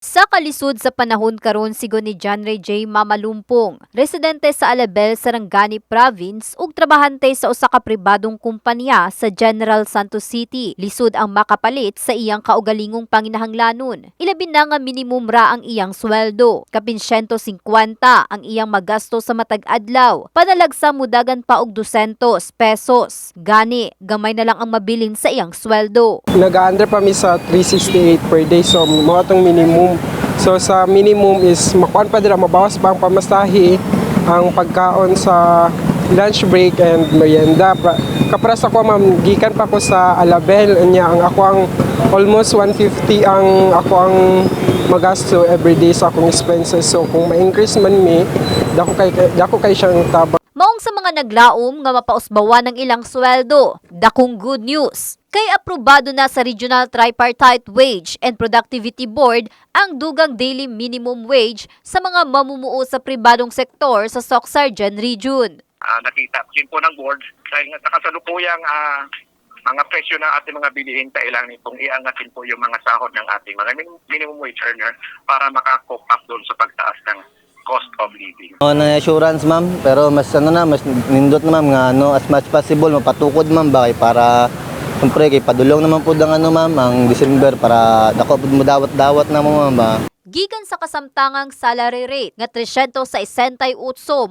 Sa kalisod sa panahon karon sigon ni John Ray J. Mamalumpong, residente sa Alabel, Sarangani Province ug trabahante sa usa ka pribadong kumpanya sa General Santos City. Lisod ang makapalit sa iyang kaugalingong panginahanglanon. Ilabi na nga minimum ra ang iyang sweldo. Kapin 150 ang iyang magasto sa matag adlaw. Panalagsa mudagan pa og 200 pesos. Gani, gamay na lang ang mabilin sa iyang sweldo. Nag-under pa mi sa 368 per day, so mo atong minimum. So sa minimum is makuan pa dira, mabawas pa ang pamasahe, ang pagkaon sa lunch break and merienda. Kapra sa ko ma'am, gikan pa ko sa Alabel nya, ang ako ang almost 150 ang ako ang magasto every day sa akong expenses. So kung ma-increase man mi, dako kay siyang tabang. Maong sa mga naglaom nga mapausbawan ng ilang sweldo, dakong good news. Kay aprobado na sa Regional Tripartite Wage and Productivity Board ang dugang daily minimum wage sa mga mamumuo sa pribadong sektor sa Soc-Sargen Region. Nakita din po ng board dahil nga sa kasalukuyang mga presyo ng ating mga bilihin, kailangan itong iangatin po yung mga sahod ng ating mga minimum wage earner para makakope up doon sa pagtaas ng cost of living. Na assurance ma'am, pero mas mas nindot na ma'am nga as much possible mapatukod ma'am ba para siyempre kay padulong naman po ang ma'am ang December para dako mo dawat-dawat na mo ma'am ba. Gikan sa kasamtangang salary rate nga 368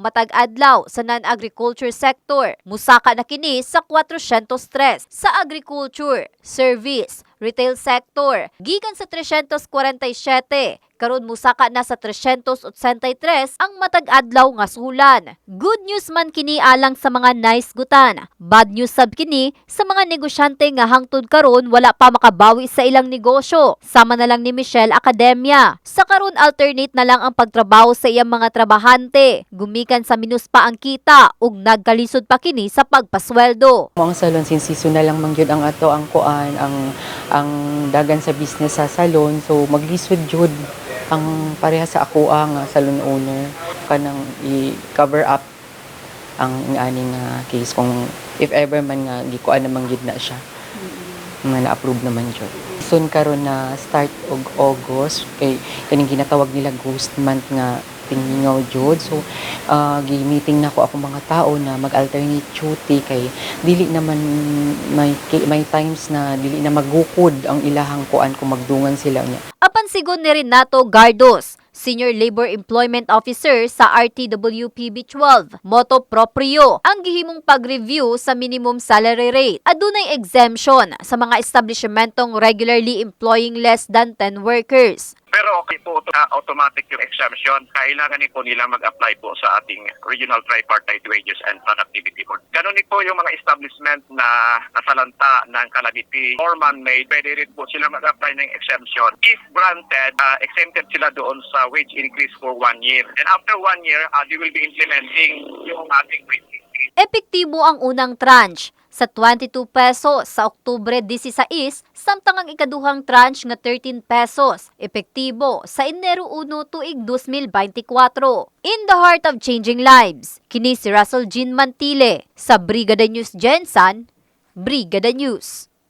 matag adlaw sa non-agriculture sector, musaka na kini sa 403 sa agriculture, service, retail sector. Gikan sa 347, karon musaka na sa 383 ang matag adlaw nga sulan. Good news man kini alang sa mga nice gutan. Bad news sab kini sa mga negosyante nga hangtod karon wala pa makabawi sa ilang negosyo. Sama na lang ni Michelle Academia. Sa karon alternate na lang ang pagtrabaho sa iyang mga trabahante. Gumikan sa minus pa ang kita ug nagkalisod pa kini sa pagpasweldo. Ang salon since seasonal lang man gyud ang ato ang kuan ang dagan sa business sa salon, so maglisod jud ang pareha sa ako ang salon owner kanang i-cover up ang aning case kung if ever man nga gikuan naman gyud na siya. Na-approve naman jud. Soon karon na start og August kay kaning ginatawag nila ghost month nga tingingaw jud. So gi-meeting na ko ako mga tao na mag-alternate duty kay dili naman may times na dili na magukod ang ilahang kuan kung magdungan sila niya. Apan sigon ni Renato Gardos, Senior Labor Employment Officer sa RTWPB 12, moto proprio ang gihimong pag-review sa minimum salary rate. Adunay exemption sa mga establishmentong regularly employing less than 10 workers. Pero okay po, automatic yung exemption. Kailangan po nila mag-apply po sa ating Regional Tripartite Wages and Productivity Board. Ganun din po yung mga establishment na nasalanta ng calamity or man-made, pwede rin po sila mag-apply ng exemption. If granted, exempted sila doon sa wage increase for 1 year. And after 1 year, they will be implementing yung ating wage increase. Epektibo ang unang tranche sa 22 pesos sa Oktubre 16, samtang ang ikaduhang tranche nga 13 pesos, epektibo sa Enero 1 tuig 2024. In the heart of changing lives, kini si Russell Jean Mantile sa Brigada News Gensan, Brigada News.